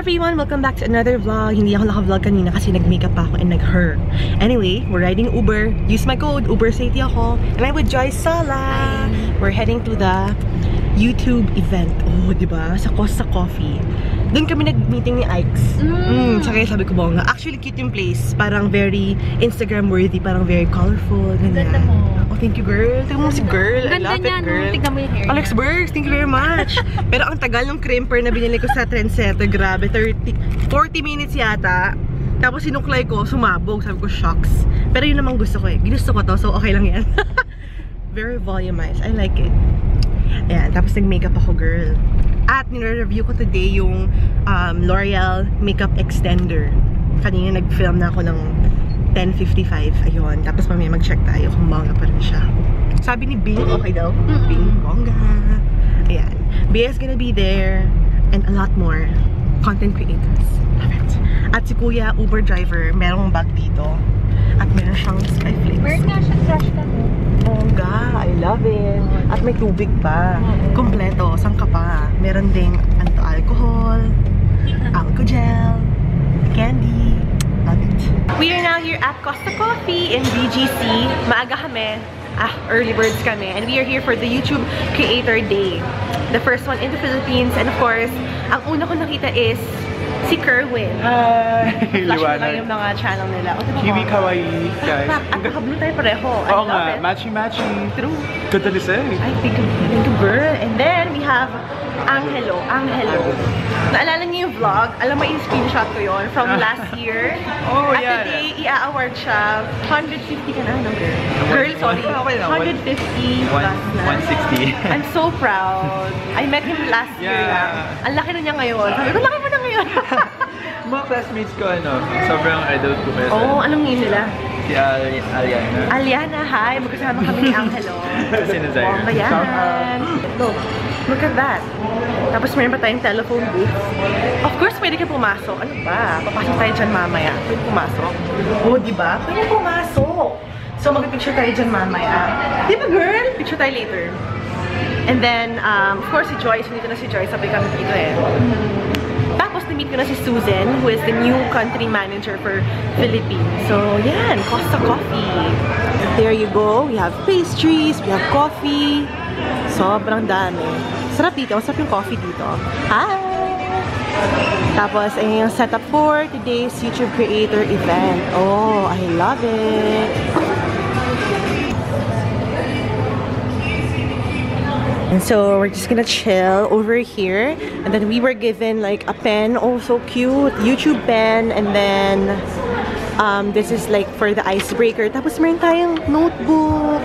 everyone! Welcome back to another vlog. Hindi ako naka-vlog kanina kasi nag-makeup pa ako and nag-her. Anyway, we're riding Uber. Use my code, Uber City ako. And I'm with Joy Sala. We're heading to the YouTube event. Oh, diba? Sa Costa Coffee. Doon kami nag-meeting ni Ikes. Tsaka sabi ko, bongga. Actually, cute yung place. Parang very Instagram-worthy. Parang very colorful. Ganyan. Oh, thank you, girl. Tingnan mo si girl. I love it, girl. Tingnan mo yung hair. Alex Burks, thank you very much. Pero ang tagal ng crimper na binili ko sa Trendsetter, grabe, 40 minutes yata. Tapos sinuklay ko, sumabog. Sabi ko, shocks. Pero yun namang gusto ko eh. Ginusto ko to, so okay lang yan. Very volumized. I like it. Ayan, tapos nag-makeup ako, girl. At nire-review ko today yung L'Oreal Makeup Extender. Kanina nag-film na ako ng 10:55. Ayun. Tapos mamaya mag-check tayo kung bongga pa rin siya. Sabi ni Bing, okay daw. Bing, bongga. Ayan. Bea's gonna be there. And a lot more content creators. Love it. At si Kuya, Uber driver, merong bag dito. At meron siyang Skyflakes. Meron nga siya trash ka mo. Bongga. I love it. At may tubig pa. Kompleto. Saan ka pa? Meron ding alcohol, alcohol gel, candy. Love it. We are now here at Costa Coffee in BGC. Maaga kami. Early birds kami. And we are here for the YouTube Creator Day. The first one in the Philippines. And of course, ang una ko nakita is si Kerwin. Flash mo lang yung mga channel nila. Kiwi kawaii, guys. At naka-blue tayo pareho. Oo nga, matchy-matchy. True. Ganda ni Say. I think of girl. And then we have Angelo. Naalala niyo yung vlog? Alam mo, i-screenshot ko yun from last year. Oh, at yeah. today, i-award siya. 150 ka na, no, girl? Girl, sorry. 150 plus na. 160. I'm so proud. I met him last year lang. Ang laki na niya ngayon. Sabi ko, laki mo na ngayon. Mga classmates ko, sobrang idol ko kasi. Oh, anong name nila? Si Aliana. Aliana, hi. Magkasama kami ni Angelo. Si Nazir. Bongga yan. Look, look at that. Tapos meron pa tayong telephone booth. Of course, pwede ka pumasok. Ano ba? Papasok tayo dyan mamaya. Pwede pumasok. Oh, diba? Pwede pumasok. So, mag-picture tayo dyan mamaya. Diba, girl? Picture tayo later. And then, of course, si Joyce. Dito na si Joyce. Sabi kami dito eh. Tapos, na-meet ko na si Susan, who is the new country manager for Philippines. So, yan. Costa Coffee. There you go. We have pastries. We have coffee. Sobrang dami. Sarap dito. Masarap yung coffee dito. Hi! Tapos, ayun yung setup for today's YouTube Creator event. Oh, I love it! And so, we're just gonna chill over here. And then we were given like a pen. Oh, so cute. YouTube pen. And then, this is like for the icebreaker. Tapos meron tayong notebook.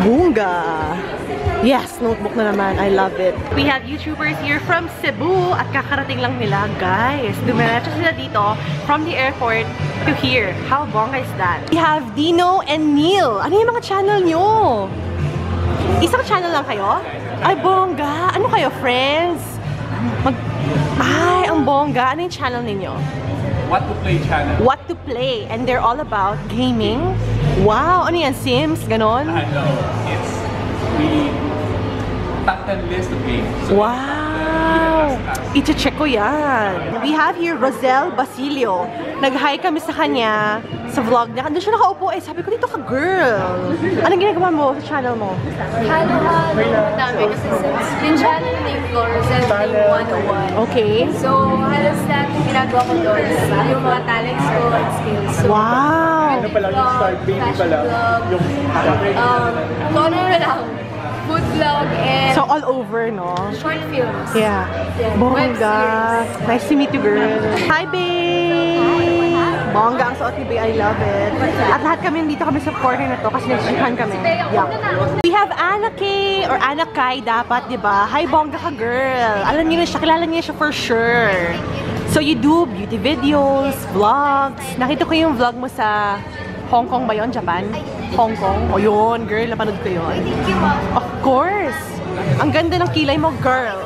Bongga! Yes, notebook na naman. I love it. We have YouTubers here from Cebu at kakarating lang nila, guys. Dumiretso sila dito from the airport to here. How bongga is that? We have Dino and Neil. Ano yung mga channel nyo? Isang channel lang kayo? Ay, bongga. Ano kayo, friends? Ay, ang bongga. Ano yung channel ninyo? What to Play channel. What to Play. And they're all about gaming. Wow. Ano yan? Sims? Ganon? No, it's the top 10 list of games. So wow! I-check ko yan. We have here Rosel Basilio. Nag-hi kami sa kanya sa vlog niya. Doon siya nakaupo eh. Sabi ko, dito ka, girl. Anong ginagawa mo sa channel mo? Halo-halo. Dami kasi yung channel name ko, Rosel Game 101. Okay. So, halos lahat yung ginagawa ko doon. Yung mga talents ko and skills. So, Wow! ano pala yung start baby pala? Yung ano na lang. Food vlog and So, all over, no? short films. Yeah. Web Bongga. series. Nice to meet you, girl. Hi, babe! Bongga ang suot ni Bae. I love it. At lahat kami dito kami sa corner na to kasi nag-chikan kami. Yeah. We have Anna Kay or Anna Kai dapat, di ba? Hi, bongga ka, girl. Alam niyo na siya. Kilala niya siya for sure. So, you do beauty videos, vlogs. Nakita ko yung vlog mo sa Hong Kong ba yun? Japan? Hong Kong? O yun, girl. Napanood ko yun. Of course! Ang ganda ng kilay mo, girl.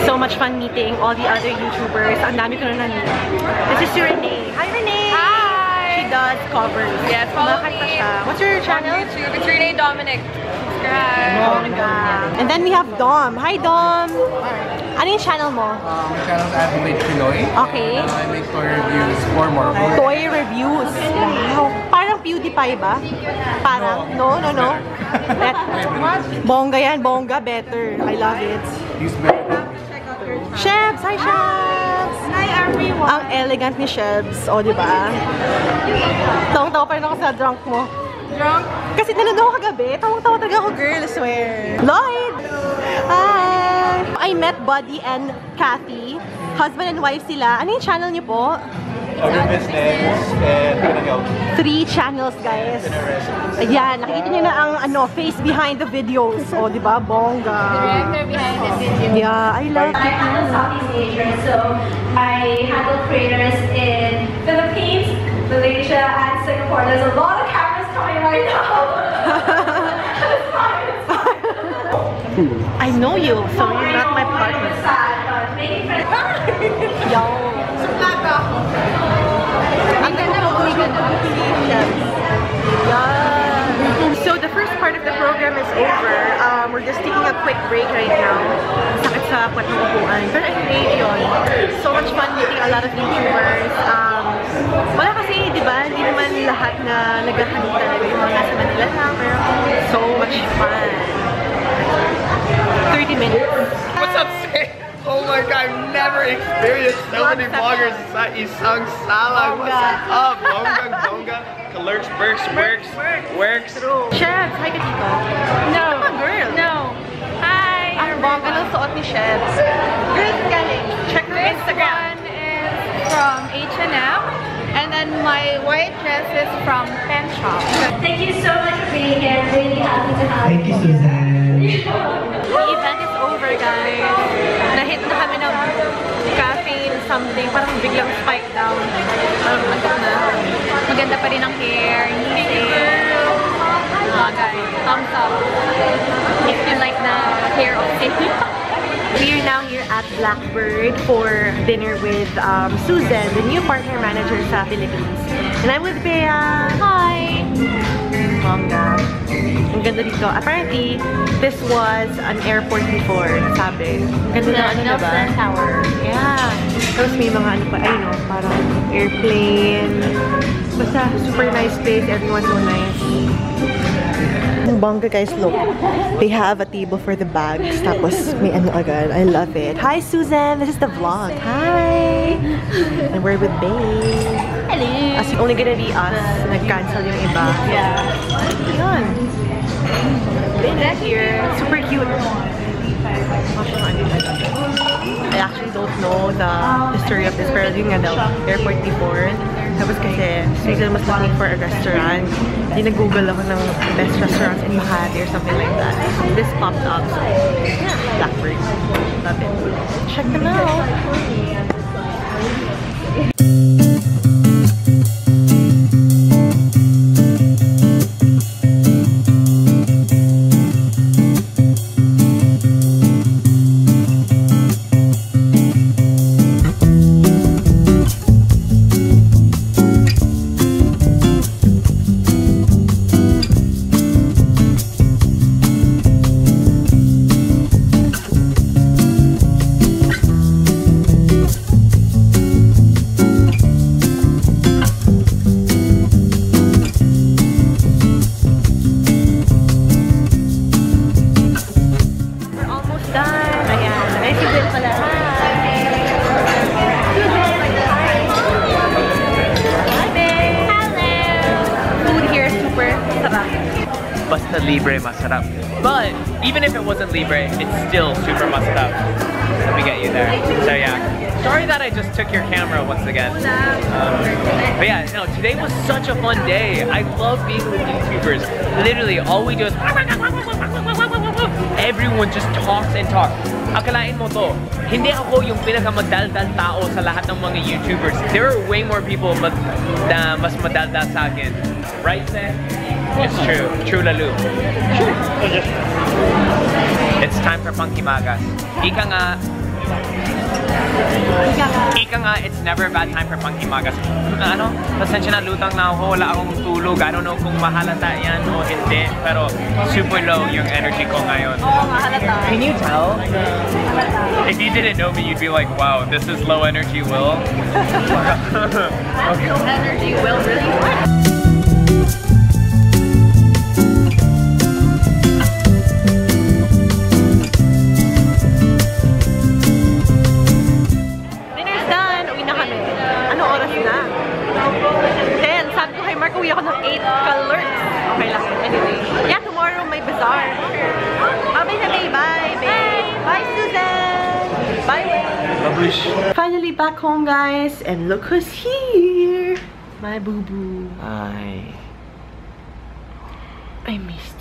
So much fun meeting all the other YouTubers. Ang dami ko na na-meet. This is Renee. Hi, Renee! Hi! She does covers. Yes, follow me. Siya. What's your channel? YouTube. It's Renee Dominic. Subscribe. And then we have Dom. Hi, Dom! Ano yung channel mo? My channel is Advocate Pinoy. Okay. And I make toy reviews for more. Toy reviews. Wow. Parang PewDiePie ba? Parang? No. Bongga yan. Bongga. Better. I love it. He's better. Shebs! Hi, Shebs! Hi, everyone! Ang elegant ni Shebs. O, diba? Tawang-tawa pa rin ako sa drunk mo. Drunk? Kasi nanonood ako kagabi. Tawang-tawa talaga ako, girl. I swear. Lloyd! Hi! I met Buddy and Kathy. Husband and wife sila. Ano yung channel niyo po? Other business and everything else. 3 channels, guys. Ayan, nakikita niyo na ang face behind the videos. O, di ba? Bongga. Director behind the video. Yeah, I love it. Southeast Asia, so I handle creators in Philippines, Malaysia, and Singapore. There's a lot of cameras coming right now. It's fine, it's fine. I know you, so you're not my partner. Sad, but making friends. Yo. So the first part of the program is over. We're just taking a quick break right now. Sakit sa puwet ng upuan. Pero anyway, yun. So much fun meeting a lot of YouTubers. Wala kasi, di ba? Hindi naman lahat na nagkakaroon talaga yung mga nasa Manila lang. Pero so much fun. 30 minutes. What's up, Say? Oh my god, I've never experienced so many vloggers sa isang salang. What's up? Bongga. Lurks, works. Shebs, hi ka dito. No. Come on, girl. No. Hi, Ang bongga ng suot ni Shebs. Girl, galing. Check her This Instagram. one is from H&M. And then my white dress is from Pen Shop. Thank you so much for being here. Really happy to have you. Thank you, Suzanne. The event is over, guys. Nahit na kami ng caffeine something. Parang biglang spike down. Parang antok na. Maganda pa rin ang hair. Guys, thumbs up. If you like the hair of City. We are now here at Blackbird for dinner with Susan, the new partner manager sa Philippines. And I'm with Bea. Hi! Bongga. Ang ganda dito. Apparently, this was an airport before, sabi. Ang ganda na ano, diba? Nelson Tower. Yeah. Tapos may mga ano pa, ay no, parang airplane. Basta, super nice place. Everyone's so nice. Ang bongga, guys, look. They have a table for the bags. Tapos may ano agad. I love it. Hi, Susan! This is the vlog. Hi! And we're with Bae. Hello! As only gonna be us. Nag-cancel yung iba. Yeah. Yun. Bae here. Super cute. I actually don't know the history of this, pero yun nga daw, airport before. Tapos kasi, Susan was looking for a restaurant. Hindi nag-google ako ng best restaurants in Makati or something like that. This popped up. So, yeah, Blackbird. Love it. Check them out. Basta libre masarap. But even if it wasn't libre, it's still super masarap. Let me get you there. So yeah, sorry that I just took your camera once again. But yeah, no, today was such a fun day. I love being with YouTubers. Literally, all we do is everyone just talks and talks. Akalain mo to, hindi ako yung pinakamadaldal tao sa lahat ng mga YouTubers. There are way more people na mas madaldal sa akin. Right, Seth? It's true. True, Lalu. It's time for Funky Magas. Ika nga, Ika nga, it's never a bad time for Punky Magas. Ano? Pasensya na, lutang na ako. Wala akong tulog. I don't know kung mahalata yan o hindi. Pero super low yung energy ko ngayon. Can you tell? If you didn't know me, you'd be like, wow, this is low energy Will. Okay. Low energy Will, really? Uwi ako ng 8 colors. Okay lang. Anyway. Yeah, tomorrow may bazaar. Bye na May. Bye, babe. Bye, Susan. Bye, Will. Babush. Finally back home, guys. And look who's here. My boo-boo. Hi. I missed